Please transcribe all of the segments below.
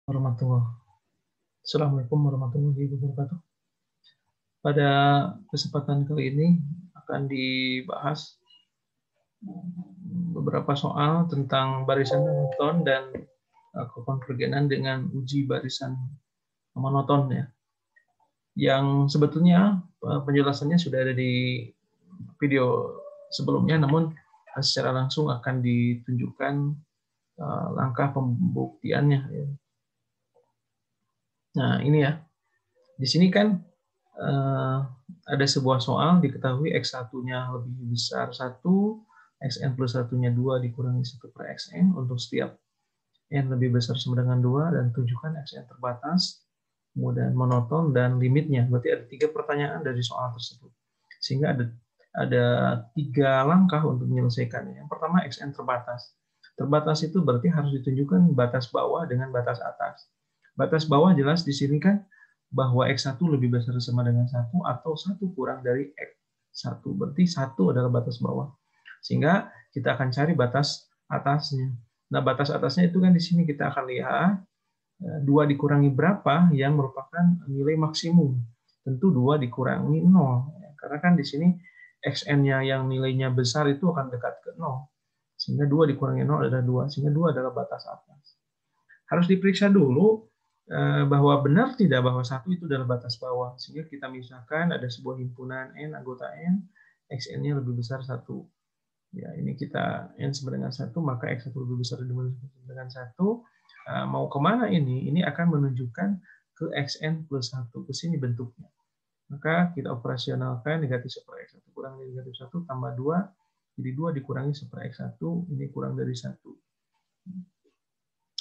Assalamualaikum warahmatullahi wabarakatuh. Pada kesempatan kali ini akan dibahas beberapa soal tentang barisan monoton dan kekonvergenan dengan uji barisan monoton ya. Yang sebetulnya penjelasannya sudah ada di video sebelumnya, namun secara langsung akan ditunjukkan langkah pembuktiannya ya. Nah, ini ya. Di sini kan ada sebuah soal diketahui X1-nya lebih besar 1, Xn plus 1-nya 2 dikurangi 1 per Xn untuk setiap N lebih besar sama dengan 2, dan tunjukkan Xn terbatas, kemudian monoton, dan limitnya. Berarti ada 3 pertanyaan dari soal tersebut. Sehingga ada 3 langkah untuk menyelesaikannya. Yang pertama, Xn terbatas. Terbatas itu berarti harus ditunjukkan batas bawah dengan batas atas. Batas bawah jelas di sini kan bahwa X1 lebih besar sama dengan 1 atau 1 kurang dari X1. Berarti 1 adalah batas bawah. Sehingga kita akan cari batas atasnya. Nah, batas atasnya itu kan di sini kita akan lihat 2 dikurangi berapa yang merupakan nilai maksimum. Tentu 2 dikurangi 0. Karena kan di sini Xn-nya yang nilainya besar itu akan dekat ke 0. Sehingga 2 dikurangi 0 adalah 2. Sehingga 2 adalah batas atas. Harus diperiksa dulu bahwa benar tidak bahwa 1 itu adalah batas bawah. Sehingga kita misalkan ada sebuah himpunan N, anggota N, Xn-nya lebih besar 1. Ya, ini kita N sama dengan 1, maka X1 lebih besar dengan 1. Mau kemana ini? Ini akan menunjukkan ke Xn plus 1. Ke sini bentuknya. Maka kita operasionalkan negatif 1 per X1 kurang dari negatif 1 tambah 2. Jadi 2 dikurangi 1 per X1, ini kurang dari 1.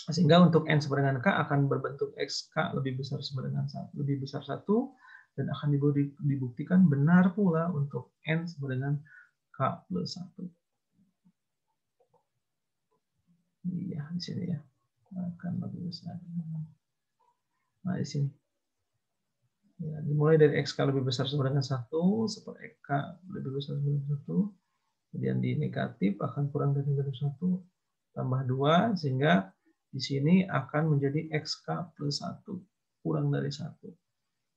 Sehingga untuk N sama dengan K akan berbentuk XK lebih besar sama dengan 1, lebih besar 1, dan akan dibuktikan benar pula untuk N sama dengan K plus 1. Iya, di sini ya. Akan lebih besar. Nah, di sini. Ya, dimulai dari XK lebih besar sama dengan 1, super K lebih besar sama dengan 1. Kemudian di negatif akan kurang dari negatif 1, tambah 2, sehingga di sini akan menjadi XK plus 1, kurang dari 1.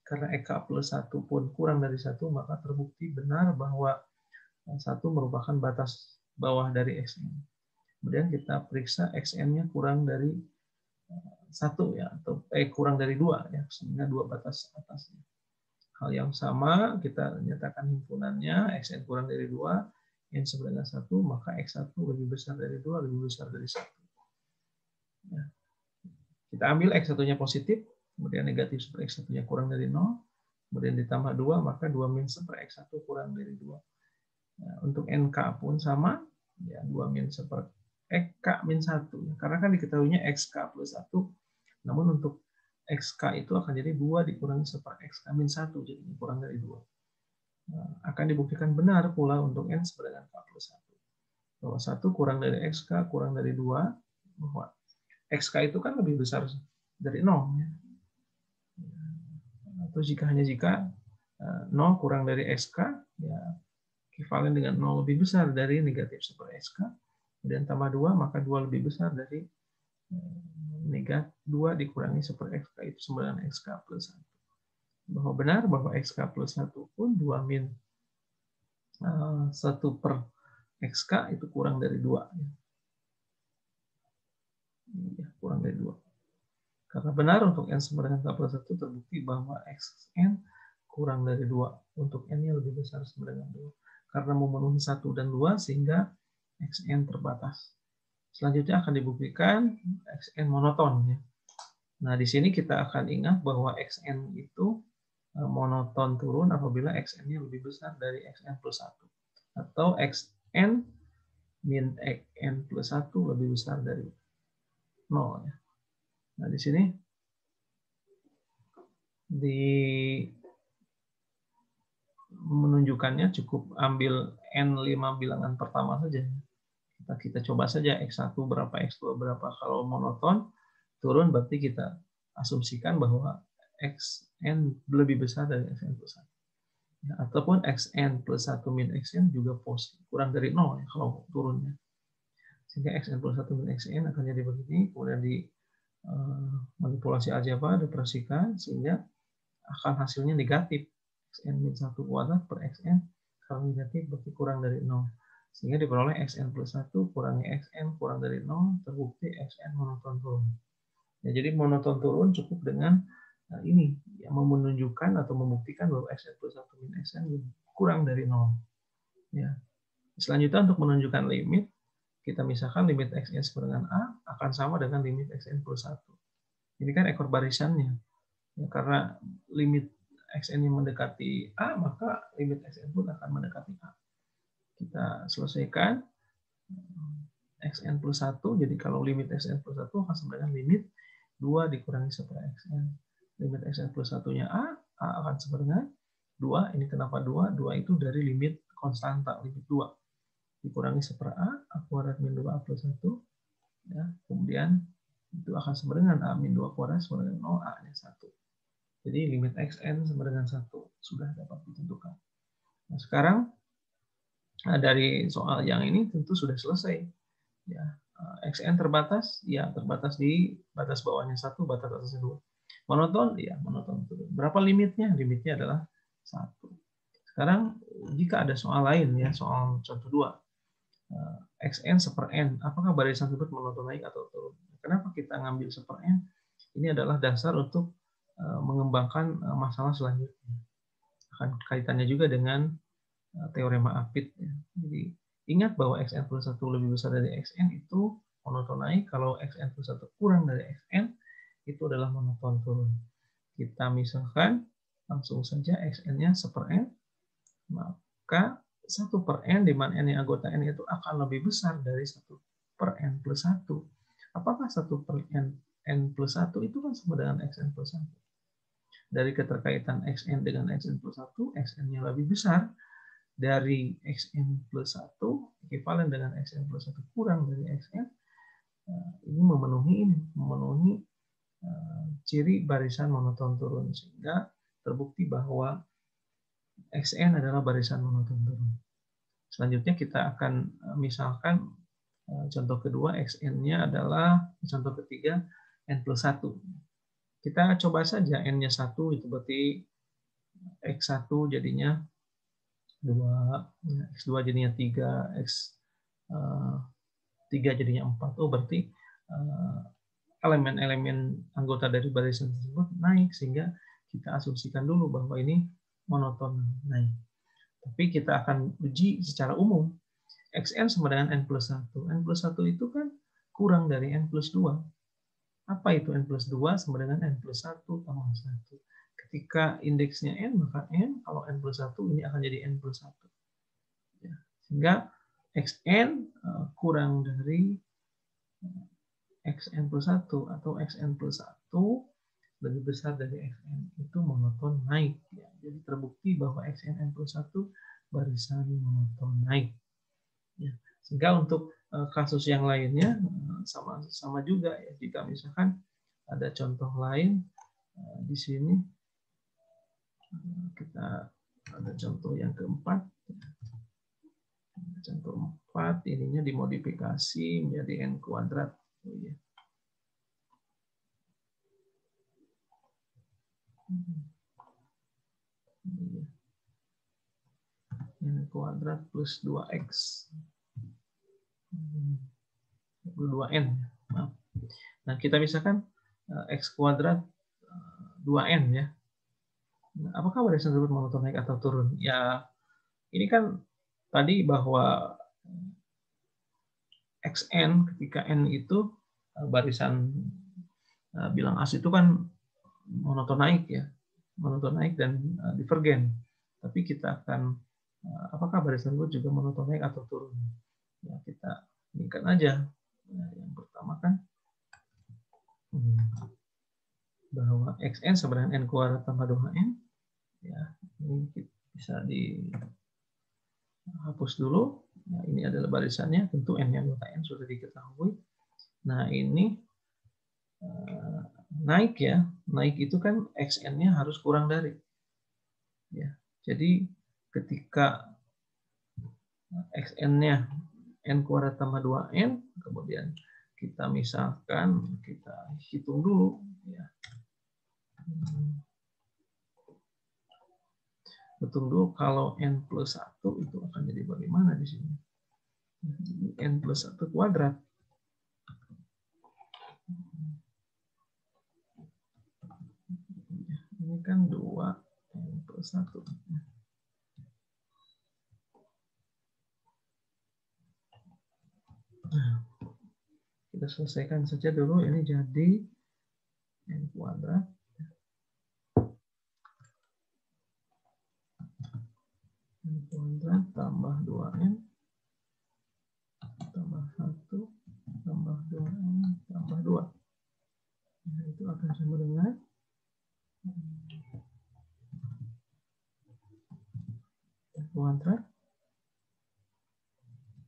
Karena XK plus 1 pun kurang dari 1, maka terbukti benar bahwa 1 merupakan batas bawah dari Xn. Kemudian kita periksa Xn-nya kurang dari 1 ya, atau kurang dari 2 ya, sehingga 2 batas atasnya. Hal yang sama, kita nyatakan himpunannya, Xn kurang dari 2, N sama dengan 1, maka X1 lebih besar dari 2, lebih besar dari 1. Ya. Kita ambil X1-nya positif, kemudian negatif super X1-nya kurang dari 0, kemudian ditambah 2, maka 2 min super X1 kurang dari 2. Ya, untuk NK pun sama, ya 2 min super K min 1. Karena kan diketahuinya XK plus 1, namun untuk XK itu akan jadi 2 dikurangi super XK min 1, jadi kurang dari 2. Nah, akan dibuktikan benar pula untuk N sama dengan K plus 1. Bahwa 1 kurang dari XK kurang dari 2, bahwa XK itu kan lebih besar dari 0. Atau hanya jika 0 kurang dari XK, ya ekivalen dengan 0 lebih besar dari negatif super XK, kemudian tambah 2, maka 2 lebih besar dari negatif 2 dikurangi super XK, itu sama dengan XK plus 1. Bahwa benar bahwa XK plus 1 pun 2 min 1 per XK itu kurang dari 2. Ya, kurang dari 2. Karena benar untuk N sama dengan K plus 1 terbukti bahwa Xn kurang dari 2. Untuk N-nya lebih besar sama dengan 2. Karena memenuhi 1 dan 2 sehingga Xn terbatas. Selanjutnya akan dibuktikan Xn monoton. Ya. Nah, di sini kita akan ingat bahwa Xn itu monoton turun apabila Xn-nya lebih besar dari Xn plus 1. Atau Xn min Xn plus 1 lebih besar dari 0. Ya. Nah, di sini menunjukkannya cukup ambil N5 bilangan pertama saja. Kita coba saja X1 berapa, X2 berapa. Kalau monoton turun berarti kita asumsikan bahwa Xn lebih besar dari Xn plus 1. Ya, ataupun Xn plus 1 min Xn juga positif, kurang dari 0 ya, kalau turunnya. Sehingga Xn plus 1 min Xn akan jadi begini, kemudian manipulasi aljabar dioperasikan sehingga akan hasilnya negatif. Xn min 1 kuadrat per Xn kalau negatif berarti kurang dari 0. Sehingga diperoleh Xn plus 1 kurangi Xn kurang dari 0, terbukti Xn monoton turun. Ya, jadi monoton turun cukup dengan ini yang menunjukkan atau membuktikan bahwa Xn plus 1 min Xn kurang dari 0. Ya. Selanjutnya untuk menunjukkan limit, kita misalkan limit Xn sama dengan A akan sama dengan limit Xn plus 1. Ini kan ekor barisannya. Ya, karena limit Xn yang mendekati A, maka limit Xn pun akan mendekati A. Kita selesaikan Xn plus 1, jadi kalau limit Xn plus 1 akan sama dengan limit 2 dikurangi 1 per Xn. Limit Xn plus 1-nya A akan sama dengan 2, ini kenapa 2? 2 itu dari limit konstanta, limit 2. Dikurangi 1 per A kuadrat min 2A plus 1. Ya, kemudian itu akan sama dengan A min 2 kuadrat sama dengan 0, A-nya 1. Jadi limit Xn sama dengan 1 sudah dapat ditentukan. Nah, sekarang dari soal yang ini tentu sudah selesai. Ya, Xn terbatas, ya terbatas di batas bawahnya 1, batas atasnya 2. Monoton, ya monoton. Berapa limitnya? Limitnya adalah 1. Sekarang jika ada soal lain, ya soal contoh 2, Xn seper n, apakah barisan tersebut monoton naik atau turun? Kenapa kita ngambil seper n? Ini adalah dasar untuk mengembangkan masalah selanjutnya. Akan kaitannya juga dengan teorema Apit. Ya. Jadi ingat bahwa Xn plus 1 lebih besar dari Xn itu monoton naik, kalau Xn plus 1 kurang dari Xn itu adalah monoton turun. Kita misalkan langsung saja Xn-nya seper n, maka 1 per n, di mana n yang anggota n itu akan lebih besar dari 1 per n plus 1. Apakah 1 per n plus 1 itu kan sama dengan Xn plus 1? Dari keterkaitan Xn dengan Xn plus 1, Xn-nya lebih besar dari Xn plus 1, ekivalen dengan Xn plus 1 kurang dari Xn, ini memenuhi ciri barisan monoton turun, sehingga terbukti bahwa Xn adalah barisan monoton turun. Selanjutnya kita akan misalkan contoh kedua, Xn-nya adalah contoh ketiga n plus 1. Kita coba saja n-nya 1, itu berarti X1 jadinya 2, X2 jadinya 3, X3 jadinya 4. Oh, berarti elemen-elemen anggota dari barisan tersebut naik, sehingga kita asumsikan dulu bahwa ini monoton naik. Tapi kita akan uji secara umum. Xn sama dengan n plus 1. N plus 1 itu kan kurang dari n plus 2. Apa itu n plus 2? Sama dengan n plus 1 tambah 1. Ketika indeksnya n, maka n, kalau n plus 1, ini akan jadi n plus 1. Ya. Sehingga Xn kurang dari Xn plus 1 atau Xn plus 1 lebih besar dari Xn, itu monoton naik. Ya. Jadi terbukti bahwa Xn n plus 1 barisan monoton naik. Ya. Sehingga untuk kasus yang lainnya sama juga ya. Jika misalkan ada contoh lain di sini, kita ada contoh yang keempat. Contoh 4, ininya dimodifikasi menjadi n kuadrat. Oh, ya. N kuadrat plus 2x. 2n. Maaf. Nah, kita misalkan x kuadrat 2n ya. Nah, apakah barisan tersebut monoton naik atau turun? Ya, ini kan tadi bahwa xn ketika n itu barisan bilang as itu kan monoton naik ya, monoton naik dan divergen. Tapi kita akan apakah barisan tersebut juga monoton naik atau turun? Ya, kita inginkan aja. Nah, yang pertama kan bahwa xn sama dengan n kuadrat tambah 2n. Ya, ini bisa dihapus dulu. Nah, ini adalah barisannya, tentu n yang anggota n sudah diketahui. Nah, ini naik ya, naik itu kan xn-nya harus kurang dari. Ya, jadi ketika xn-nya n kuadrat tambah 2n, kemudian kita misalkan, kita hitung dulu ya. Hitung dulu kalau n plus 1 itu akan jadi bagaimana di sini. N plus 1 kuadrat. Ini kan 2 n plus 1. Nah, kita selesaikan saja dulu. Ini jadi n kuadrat. N kuadrat tambah 2n tambah 1 tambah 2n tambah 2. Nah, itu akan sama dengan n kuadrat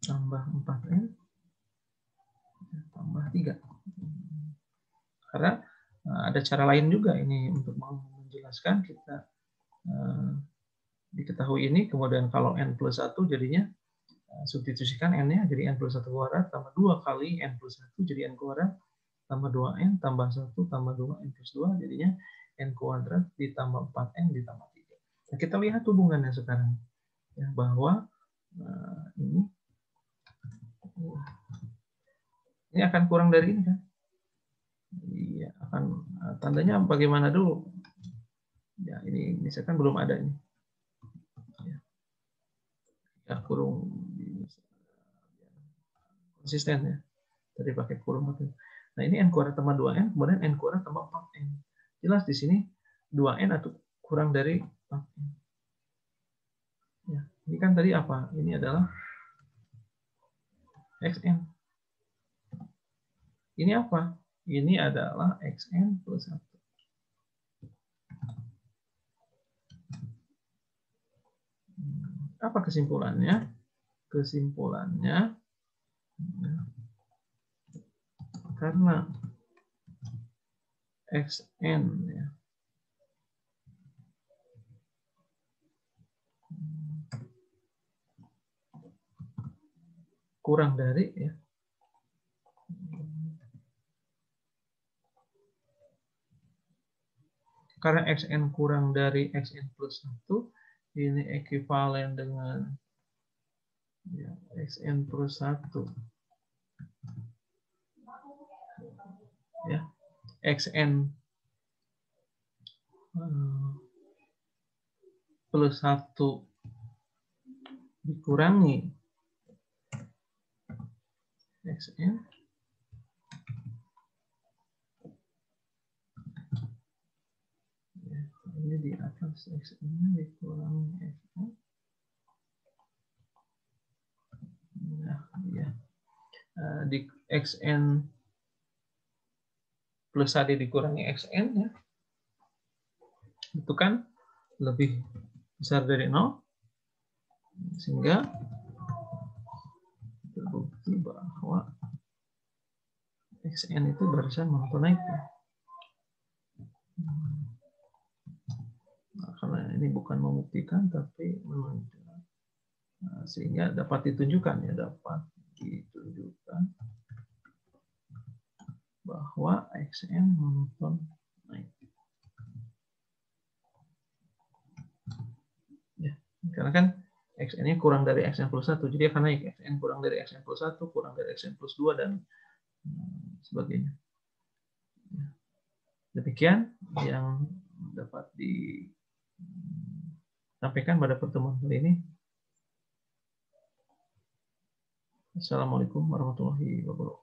tambah 4n tambah 3. Karena ada cara lain juga ini untuk menjelaskan. Kita diketahui ini, kemudian kalau n plus 1 jadinya substitusikan n-nya jadi n plus 1 kuadrat tambah 2 kali n plus 1 jadi n kuadrat tambah 2n tambah 1 tambah 2n plus 2 jadinya n kuadrat ditambah 4n ditambah 3. Nah, kita lihat hubungannya sekarang ya, bahwa ini akan kurang dari ini kan. Iya, akan tandanya bagaimana dulu? Ya, ini misalkan belum ada ini. Ya, kurung konsisten ya. Tadi pakai kurung. Nah, ini n kuadrat tambah 2n, kemudian n kuadrat tambah 4n. Jelas di sini 2n atau kurang dari 4n. Ya, ini kan tadi apa? Ini adalah xn. Ini apa? Ini adalah xn plus 1. Apa kesimpulannya? Kesimpulannya, karena xn ya, kurang dari ya, karena xn kurang dari xn plus 1, ini ekuivalen dengan ya, xn plus 1 ya, xn plus 1 dikurangi xn ya, ini di atas xn dikurangi xn. Nah, ya. Di xn plus 1 dikurangi xn ya, itu kan lebih besar dari 0, sehingga terbukti bahwa xn itu barisan monotonik ya. Nah, karena ini bukan membuktikan tapi menunjukkan, sehingga dapat ditunjukkan ya, dapat ditunjukkan bahwa xn monoton naik. Ya, karena kan xn-nya kurang dari xn plus 1, jadi akan naik. Xn kurang dari xn plus 1, kurang dari xn plus 2, dan sebagainya. Ya. Demikian yang dapat disampaikan pada pertemuan kali ini. Assalamualaikum warahmatullahi wabarakatuh.